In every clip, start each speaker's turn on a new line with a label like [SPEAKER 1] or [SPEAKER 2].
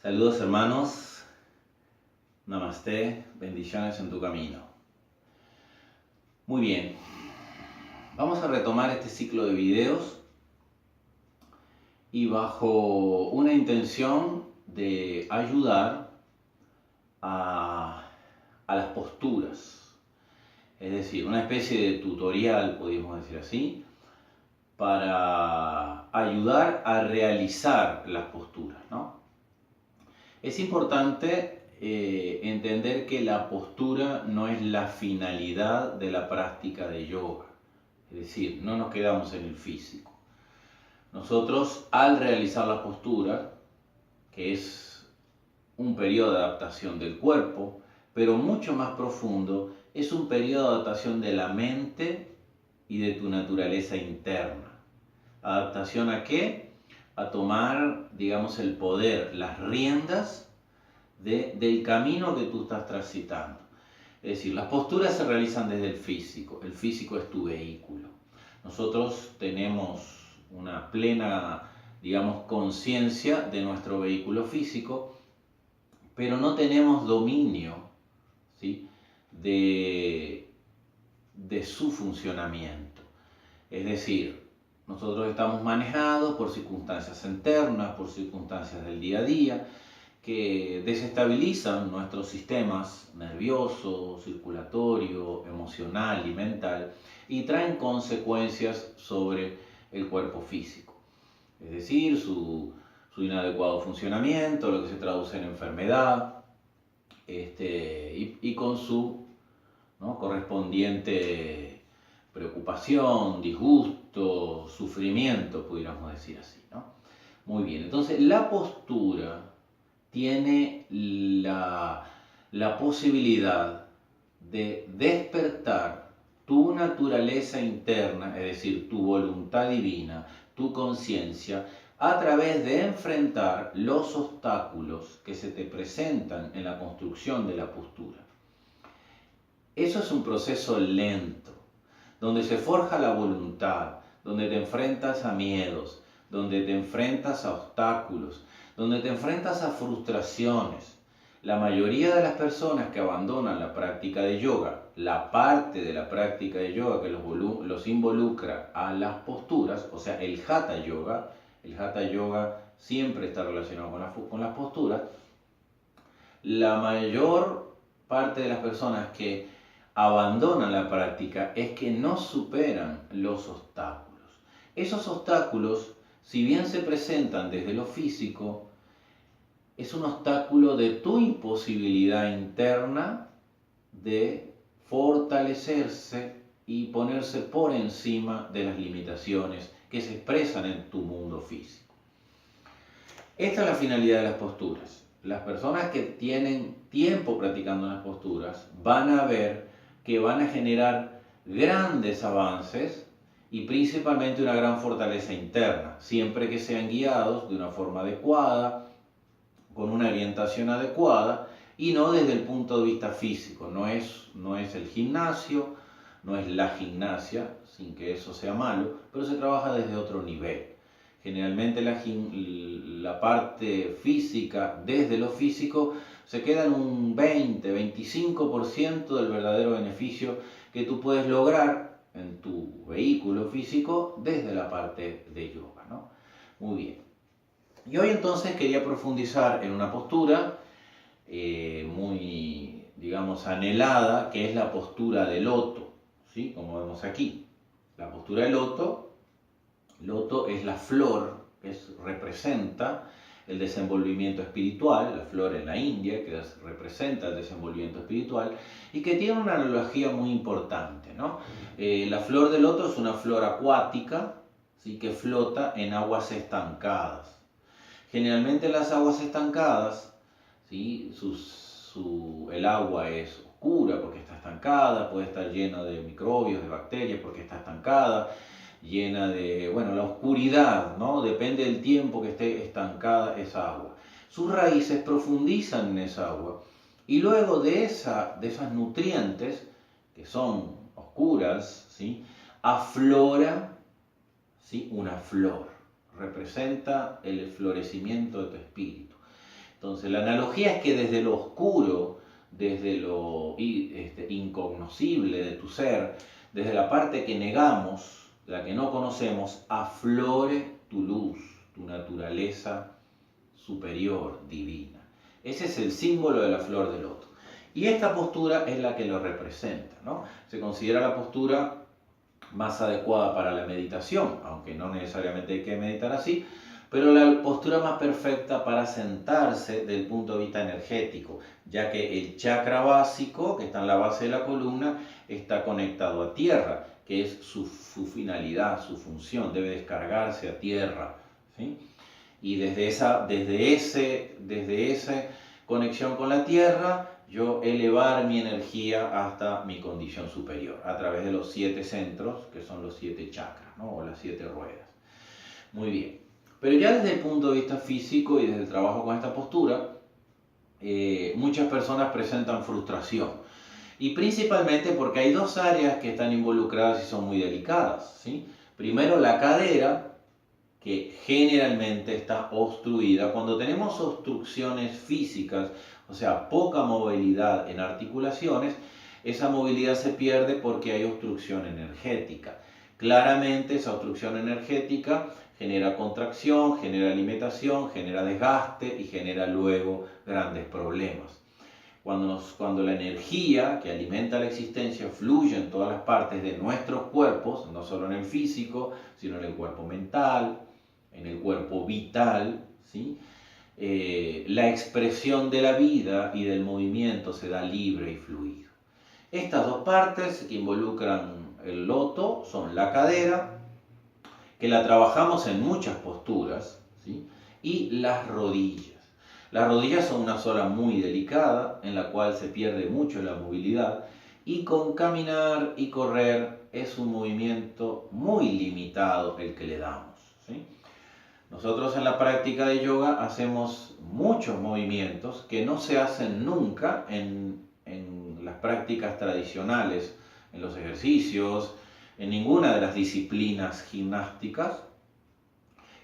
[SPEAKER 1] Saludos hermanos, Namaste, bendiciones en tu camino. Muy bien, vamos a retomar este ciclo de videos y bajo una intención de ayudar a las posturas, es decir, una especie de tutorial, podríamos decir así, para ayudar a realizar las posturas, ¿no? Es importante entender que la postura no es la finalidad de la práctica de yoga. Es decir, no nos quedamos en el físico. Nosotros, al realizar la postura, que es un periodo de adaptación del cuerpo, pero mucho más profundo, es un periodo de adaptación de la mente y de tu naturaleza interna. ¿Adaptación a qué? A tomar, digamos, el poder, las riendas del camino que tú estás transitando. Es decir, las posturas se realizan desde el físico es tu vehículo. Nosotros tenemos una plena, digamos, conciencia de nuestro vehículo físico, pero no tenemos dominio, ¿sí?, de su funcionamiento. Es decir, nosotros estamos manejados por circunstancias internas, por circunstancias del día a día, que desestabilizan nuestros sistemas nervioso, circulatorio, emocional y mental y traen consecuencias sobre el cuerpo físico. Es decir, su inadecuado funcionamiento, lo que se traduce en enfermedad, y con su, ¿no?, correspondiente preocupación, disgusto, sufrimiento, pudiéramos decir así, ¿no? Muy bien, entonces la postura tiene la posibilidad de despertar tu naturaleza interna, es decir, tu voluntad divina, tu conciencia, a través de enfrentar los obstáculos que se te presentan en la construcción de la postura. Eso es un proceso lento, donde se forja la voluntad, donde te enfrentas a miedos, donde te enfrentas a obstáculos, donde te enfrentas a frustraciones. La mayoría de las personas que abandonan la práctica de yoga, la parte de la práctica de yoga que los involucra a las posturas, o sea, el Hatha Yoga siempre está relacionado con las posturas. La mayor parte de las personas que abandonan la práctica es que no superan los obstáculos. Esos obstáculos, si bien se presentan desde lo físico, es un obstáculo de tu imposibilidad interna de fortalecerse y ponerse por encima de las limitaciones que se expresan en tu mundo físico. Esta es la finalidad de las posturas. Las personas que tienen tiempo practicando las posturas van a ver que van a generar grandes avances y principalmente una gran fortaleza interna, siempre que sean guiados de una forma adecuada, con una orientación adecuada y no desde el punto de vista físico. No es el gimnasio, no es la gimnasia, sin que eso sea malo, pero se trabaja desde otro nivel. Generalmente la parte física, desde lo físico, se queda en un 20-25% del verdadero beneficio que tú puedes lograr en tu vehículo físico desde la parte de yoga, ¿no? Muy bien. Y hoy entonces quería profundizar en una postura muy, digamos, anhelada, que es la postura de loto, ¿sí?, como vemos aquí. La postura de loto es la flor que representa el desenvolvimiento espiritual, la flor en la India, que representa el desenvolvimiento espiritual y que tiene una analogía muy importante, ¿no? La flor de loto es una flor acuática, ¿sí?, que flota en aguas estancadas. Generalmente las aguas estancadas, ¿sí?, el agua es oscura porque está estancada, puede estar llena de microbios, de bacterias porque está estancada, llena de, la oscuridad, ¿no? Depende del tiempo que esté estancada esa agua. Sus raíces profundizan en esa agua y luego de esas nutrientes, que son oscuras, ¿sí?, aflora, ¿sí?, una flor. Representa el florecimiento de tu espíritu. Entonces, la analogía es que desde lo oscuro, desde lo incognoscible de tu ser, desde la parte que negamos, la que no conocemos, aflore tu luz, tu naturaleza superior, divina. Ese es el símbolo de la flor de loto. Y esta postura es la que lo representa, ¿no? Se considera la postura más adecuada para la meditación, aunque no necesariamente hay que meditar así, pero la postura más perfecta para sentarse desde el punto de vista energético, ya que el chakra básico, que está en la base de la columna, está conectado a tierra, que es su finalidad, su función, debe descargarse a tierra, ¿sí? Y desde esa conexión con la tierra, yo elevar mi energía hasta mi condición superior, a través de los 7 centros, que son los 7 chakras, ¿no? O las 7 ruedas. Muy bien. Pero ya desde el punto de vista físico y desde el trabajo con esta postura, muchas personas presentan frustración. Y principalmente porque hay dos áreas que están involucradas y son muy delicadas, ¿sí? Primero, la cadera, que generalmente está obstruida. Cuando tenemos obstrucciones físicas, o sea, poca movilidad en articulaciones, esa movilidad se pierde porque hay obstrucción energética. Claramente esa obstrucción energética genera contracción, genera alimentación, genera desgaste y genera luego grandes problemas. Cuando la energía que alimenta la existencia fluye en todas las partes de nuestros cuerpos, no solo en el físico, sino en el cuerpo mental, en el cuerpo vital, ¿sí? La expresión de la vida y del movimiento se da libre y fluido. Estas dos partes que involucran el loto son la cadera, que la trabajamos en muchas posturas, ¿sí? Y las rodillas. Las rodillas son una zona muy delicada en la cual se pierde mucho la movilidad y con caminar y correr es un movimiento muy limitado el que le damos, ¿sí? Nosotros en la práctica de yoga hacemos muchos movimientos que no se hacen nunca en las prácticas tradicionales, en los ejercicios, en ninguna de las disciplinas gimnásticas,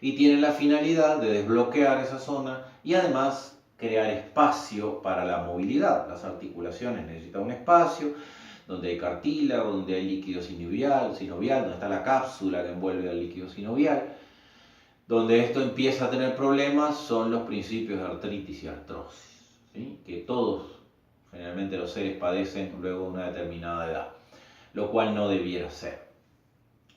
[SPEAKER 1] y tienen la finalidad de desbloquear esa zona y además crear espacio para la movilidad. Las articulaciones necesitan un espacio donde hay cartílago, donde hay líquido sinovial, donde está la cápsula que envuelve al líquido sinovial. Donde esto empieza a tener problemas son los principios de artritis y artrosis, ¿sí? Que todos, generalmente los seres, padecen luego de una determinada edad, lo cual no debiera ser.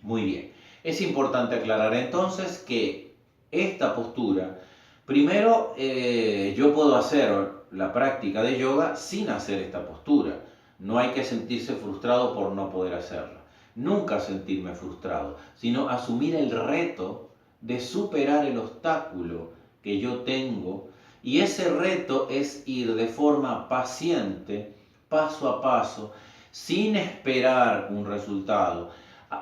[SPEAKER 1] Muy bien, es importante aclarar entonces que esta postura, primero yo puedo hacer la práctica de yoga sin hacer esta postura. No hay que sentirse frustrado por no poder hacerla. Nunca sentirme frustrado, sino asumir el reto de superar el obstáculo que yo tengo, y ese reto es ir de forma paciente, paso a paso, sin esperar un resultado,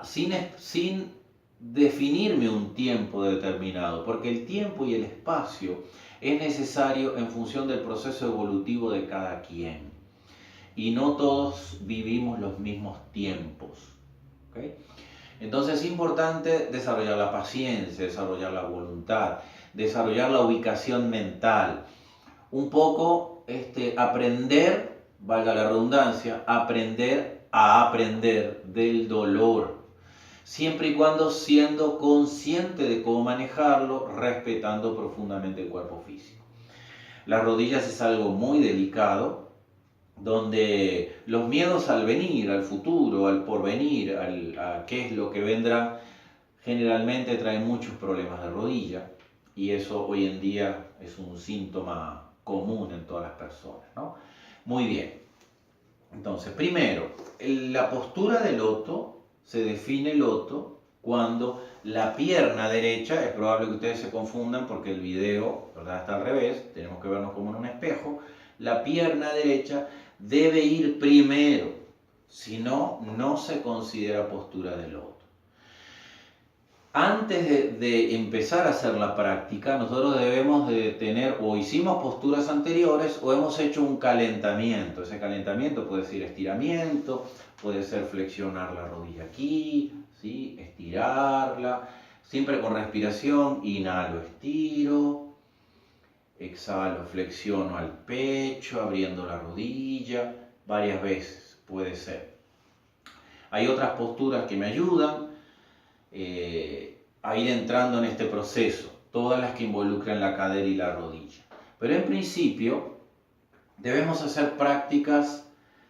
[SPEAKER 1] sin definirme un tiempo determinado, porque el tiempo y el espacio es necesario en función del proceso evolutivo de cada quien, y no todos vivimos los mismos tiempos, ¿okay? Entonces es importante desarrollar la paciencia, desarrollar la voluntad, desarrollar la ubicación mental. Un poco aprender, valga la redundancia, aprender a aprender del dolor. Siempre y cuando siendo consciente de cómo manejarlo, respetando profundamente el cuerpo físico. Las rodillas es algo muy delicado, donde los miedos al venir, al futuro, al porvenir, a qué es lo que vendrá, generalmente traen muchos problemas de rodilla, y eso hoy en día es un síntoma común en todas las personas, ¿no? Muy bien. Entonces, primero, la postura de loto, se define loto cuando la pierna derecha, es probable que ustedes se confundan porque el video, ¿verdad?, está al revés, tenemos que vernos como en un espejo. La pierna derecha debe ir primero, si no, no se considera postura de loto. Antes de empezar a hacer la práctica, nosotros debemos de tener, o hicimos posturas anteriores, o hemos hecho un calentamiento. Ese calentamiento puede ser estiramiento, puede ser flexionar la rodilla aquí, ¿sí?, estirarla, siempre con respiración, inhalo, estiro, exhalo, flexiono al pecho, abriendo la rodilla, varias veces puede ser. Hay otras posturas que me ayudan a ir entrando en este proceso, todas las que involucran la cadera y la rodilla. Pero en principio debemos hacer prácticas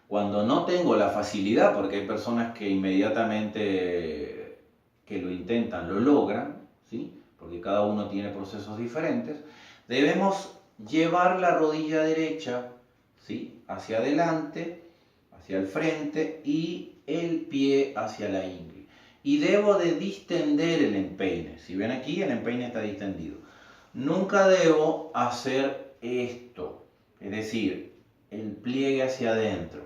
[SPEAKER 1] cuando no tengo la facilidad, porque hay personas que inmediatamente que lo intentan lo logran, ¿sí? Porque cada uno tiene procesos diferentes. Debemos llevar la rodilla derecha, ¿sí?, hacia adelante, hacia el frente, y el pie hacia la ingle. Y debo de distender el empeine. Si ven aquí, el empeine está distendido. Nunca debo hacer esto, es decir, el pliegue hacia adentro.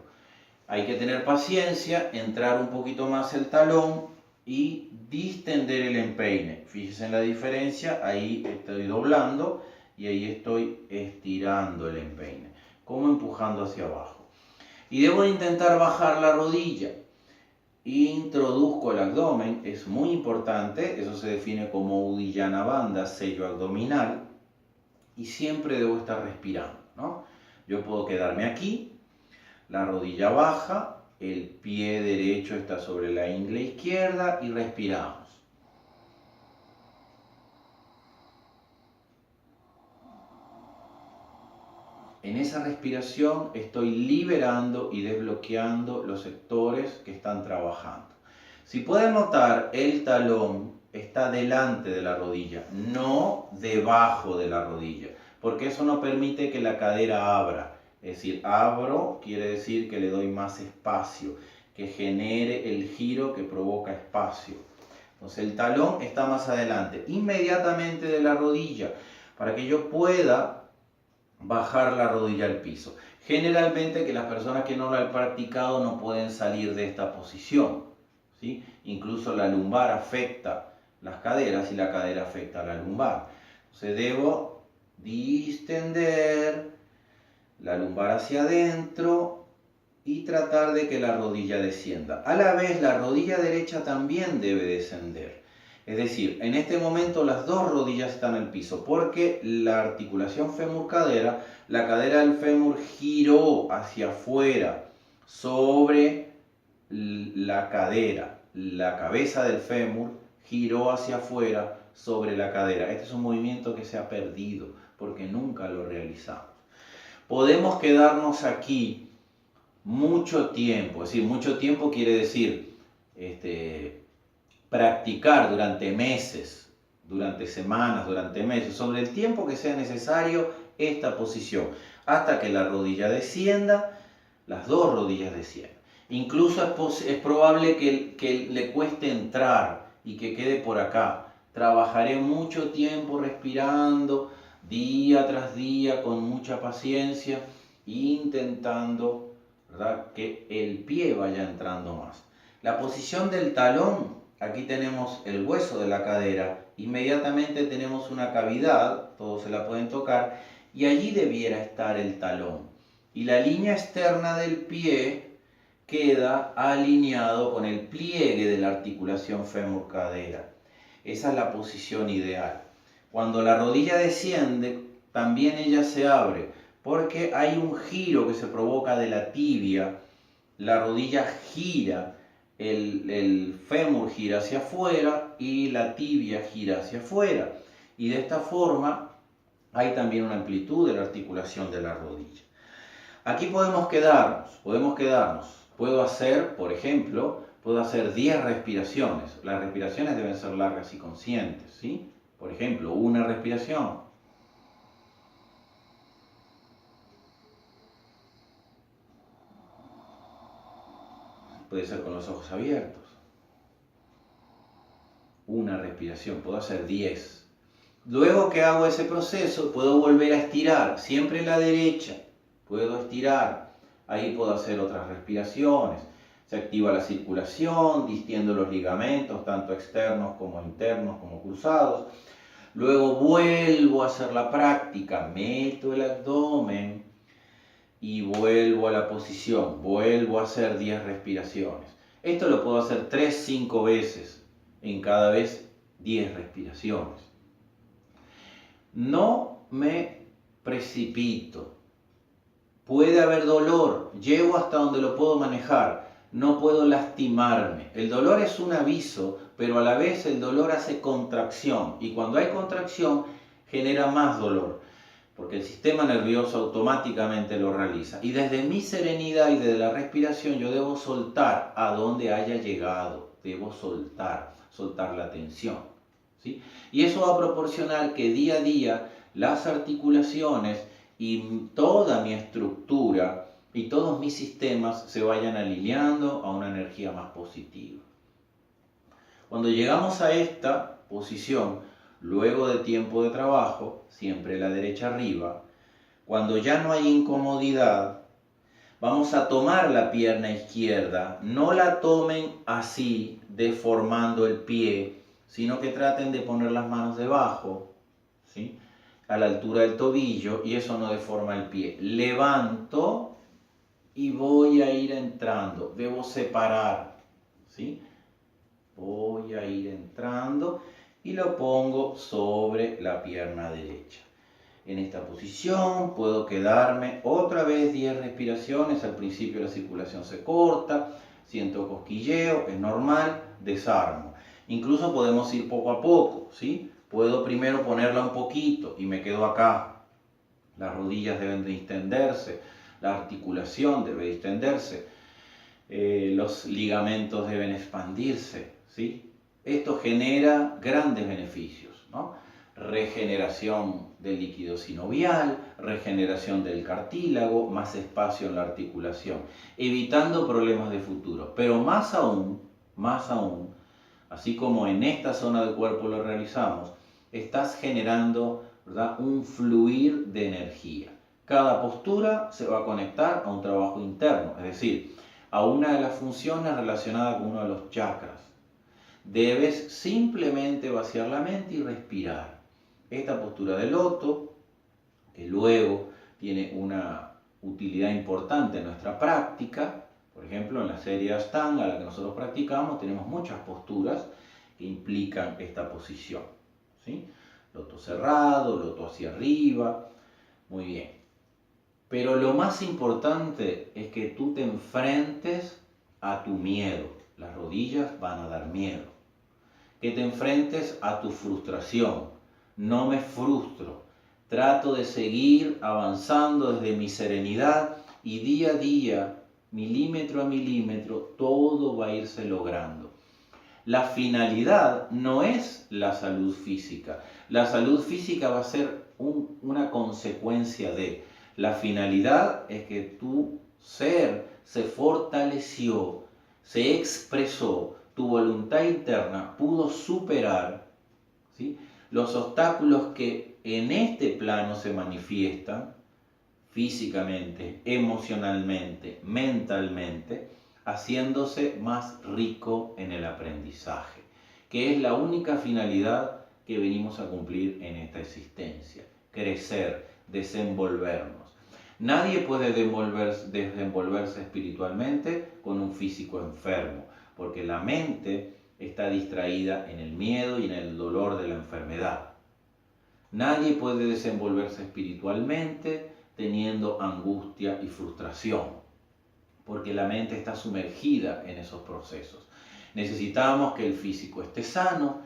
[SPEAKER 1] Hay que tener paciencia, entrar un poquito más el talón y distender el empeine. Fíjense en la diferencia, ahí estoy doblando y ahí estoy estirando el empeine, como empujando hacia abajo. Y debo intentar bajar la rodilla. Introduzco el abdomen, es muy importante, eso se define como Uddiyana Bandha, sello abdominal, y siempre debo estar respirando, ¿no? Yo puedo quedarme aquí, la rodilla baja, el pie derecho está sobre la ingle izquierda y respiramos. En esa respiración estoy liberando y desbloqueando los sectores que están trabajando. Si pueden notar, el talón está delante de la rodilla, no debajo de la rodilla, porque eso no permite que la cadera abra. Es decir, abro quiere decir que le doy más espacio, que genere el giro que provoca espacio. Entonces el talón está más adelante, inmediatamente de la rodilla, para que yo pueda bajar la rodilla al piso. Generalmente que las personas que no lo han practicado no pueden salir de esta posición, ¿sí? Incluso la lumbar afecta las caderas y la cadera afecta a la lumbar. Entonces debo distender la lumbar hacia adentro y tratar de que la rodilla descienda. A la vez la rodilla derecha también debe descender. Es decir, en este momento las dos rodillas están en el piso porque la articulación fémur-cadera, la cadera del fémur giró hacia afuera sobre la cadera, la cabeza del fémur giró hacia afuera sobre la cadera. Este es un movimiento que se ha perdido porque nunca lo realizamos. Podemos quedarnos aquí mucho tiempo, es decir, mucho tiempo quiere decir practicar durante meses, durante semanas, durante meses, sobre el tiempo que sea necesario esta posición, hasta que la rodilla descienda, las dos rodillas desciendan. Incluso es probable que le cueste entrar y que quede por acá. Trabajaré mucho tiempo respirando, día tras día, con mucha paciencia, intentando, ¿verdad?, que el pie vaya entrando más. La posición del talón, aquí tenemos el hueso de la cadera, inmediatamente tenemos una cavidad, todos se la pueden tocar, y allí debiera estar el talón. Y la línea externa del pie queda alineado con el pliegue de la articulación fémur-cadera. Esa es la posición ideal. Cuando la rodilla desciende, también ella se abre, porque hay un giro que se provoca de la tibia, la rodilla gira, el fémur gira hacia afuera y la tibia gira hacia afuera. Y de esta forma hay también una amplitud de la articulación de la rodilla. Aquí podemos quedarnos. Puedo hacer, por ejemplo, 10 respiraciones. Las respiraciones deben ser largas y conscientes, ¿sí? Por ejemplo, una respiración. Puede ser con los ojos abiertos. Una respiración, puedo hacer 10. Luego que hago ese proceso, puedo volver a estirar, siempre la derecha. Puedo estirar, ahí puedo hacer otras respiraciones. Se activa la circulación, distiendo los ligamentos, tanto externos como internos, como cruzados. Luego vuelvo a hacer la práctica, meto el abdomen y vuelvo a la posición, vuelvo a hacer 10 respiraciones. Esto lo puedo hacer 3-5 veces, en cada vez 10 respiraciones. No me precipito. Puede haber dolor, llego hasta donde lo puedo manejar, no puedo lastimarme. El dolor es un aviso, pero a la vez el dolor hace contracción y cuando hay contracción genera más dolor, porque el sistema nervioso automáticamente lo realiza. Y desde mi serenidad y desde la respiración yo debo soltar a donde haya llegado, debo soltar la tensión, ¿sí? Y eso va a proporcionar que día a día las articulaciones y toda mi estructura y todos mis sistemas se vayan alineando a una energía más positiva. Cuando llegamos a esta posición, luego de tiempo de trabajo, siempre la derecha arriba, cuando ya no hay incomodidad, vamos a tomar la pierna izquierda, no la tomen así, deformando el pie, sino que traten de poner las manos debajo, ¿sí?, a la altura del tobillo, y eso no deforma el pie. Levanto y voy a ir entrando, debo separar, ¿sí? Voy a ir entrando y lo pongo sobre la pierna derecha. En esta posición puedo quedarme otra vez 10 respiraciones. Al principio la circulación se corta, siento cosquilleo, es normal, desarmo. Incluso podemos ir poco a poco, ¿sí? Puedo primero ponerla un poquito y me quedo acá. Las rodillas deben distenderse, la articulación debe distenderse, los ligamentos deben expandirse, ¿sí? Esto genera grandes beneficios, ¿no? Regeneración del líquido sinovial, regeneración del cartílago, más espacio en la articulación, evitando problemas de futuro. Pero más aún, así como en esta zona del cuerpo lo realizamos, estás generando, ¿verdad?, un fluir de energía. Cada postura se va a conectar a un trabajo interno, es decir, a una de las funciones relacionadas con uno de los chakras. Debes simplemente vaciar la mente y respirar. Esta postura de loto, que luego tiene una utilidad importante en nuestra práctica, por ejemplo, en la serie Ashtanga, la que nosotros practicamos, tenemos muchas posturas que implican esta posición, ¿sí? Loto cerrado, loto hacia arriba, muy bien. Pero lo más importante es que tú te enfrentes a tu miedo. Las rodillas van a dar miedo. Que te enfrentes a tu frustración. No me frustro. Trato de seguir avanzando desde mi serenidad y día a día, milímetro a milímetro, todo va a irse logrando. La finalidad no es la salud física. La salud física va a ser una consecuencia de. La finalidad es que tu ser se fortaleció, se expresó, tu voluntad interna pudo superar, ¿sí?, los obstáculos que en este plano se manifiestan físicamente, emocionalmente, mentalmente, haciéndose más rico en el aprendizaje, que es la única finalidad que venimos a cumplir en esta existencia: crecer, desenvolvernos. Nadie puede desenvolverse espiritualmente con un físico enfermo, porque la mente está distraída en el miedo y en el dolor de la enfermedad. Nadie puede desenvolverse espiritualmente teniendo angustia y frustración, porque la mente está sumergida en esos procesos. Necesitamos que el físico esté sano,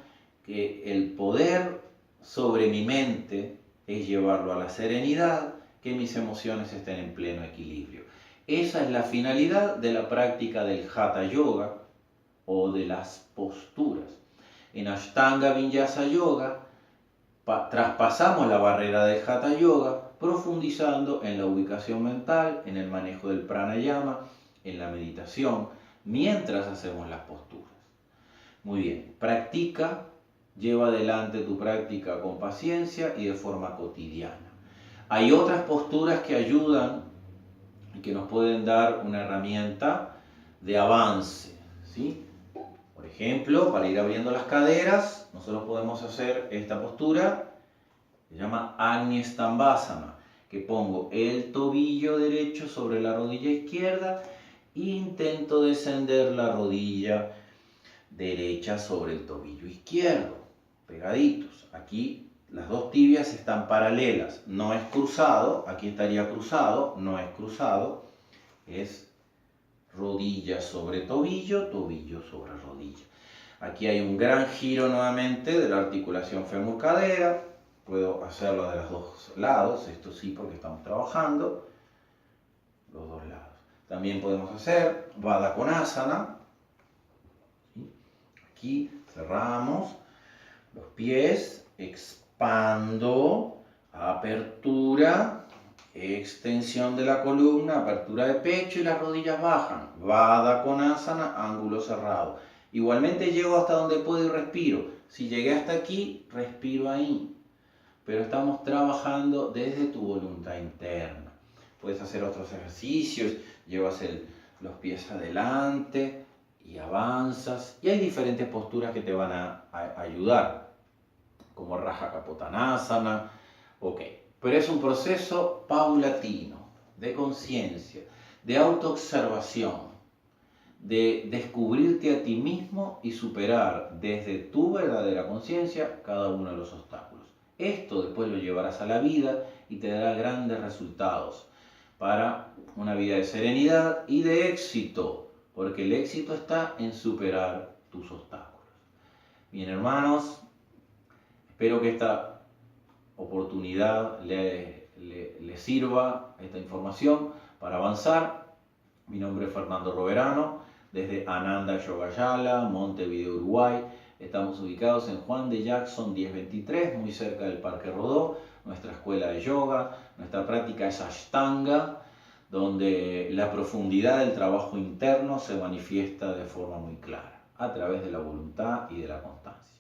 [SPEAKER 1] que el poder sobre mi mente es llevarlo a la serenidad, que mis emociones estén en pleno equilibrio. Esa es la finalidad de la práctica del Hatha Yoga o de las posturas. En Ashtanga Vinyasa Yoga traspasamos la barrera del Hatha Yoga, profundizando en la ubicación mental, en el manejo del pranayama, en la meditación, mientras hacemos las posturas. Muy bien, practica, lleva adelante tu práctica con paciencia y de forma cotidiana. Hay otras posturas que ayudan y que nos pueden dar una herramienta de avance, ¿sí? Por ejemplo, para ir abriendo las caderas, nosotros podemos hacer esta postura, se llama Agni-Stambhasana, que pongo el tobillo derecho sobre la rodilla izquierda e intento descender la rodilla derecha sobre el tobillo izquierdo, pegaditos. Aquí las dos tibias están paralelas, no es cruzado, aquí estaría cruzado, no es cruzado, es rodilla sobre tobillo, tobillo sobre rodilla. Aquí hay un gran giro nuevamente de la articulación fémur-cadera, puedo hacerlo de los dos lados, esto sí porque estamos trabajando los dos lados. También podemos hacer Baddha Konasana, ¿sí? Aquí cerramos los pies, expando, apertura, extensión de la columna, apertura de pecho y las rodillas bajan. Baddha Konasana, ángulo cerrado. Igualmente llego hasta donde puedo y respiro. Si llegué hasta aquí, respiro ahí. Pero estamos trabajando desde tu voluntad interna. Puedes hacer otros ejercicios, llevas los pies adelante y avanzas. Y hay diferentes posturas que te van a ayudar, como Raja Kapotanasana. Ok, pero es un proceso paulatino, de conciencia, de autoobservación, de descubrirte a ti mismo y superar desde tu verdadera conciencia cada uno de los obstáculos. Esto después lo llevarás a la vida y te dará grandes resultados para una vida de serenidad y de éxito, porque el éxito está en superar tus obstáculos. Bien, hermanos, espero que esta oportunidad le sirva, esta información, para avanzar. Mi nombre es Fernando Roverano, desde Ananda Yogayala, Montevideo, Uruguay. Estamos ubicados en Juan de Jackson 1023, muy cerca del Parque Rodó, nuestra escuela de yoga. Nuestra práctica es Ashtanga, donde la profundidad del trabajo interno se manifiesta de forma muy clara, a través de la voluntad y de la constancia.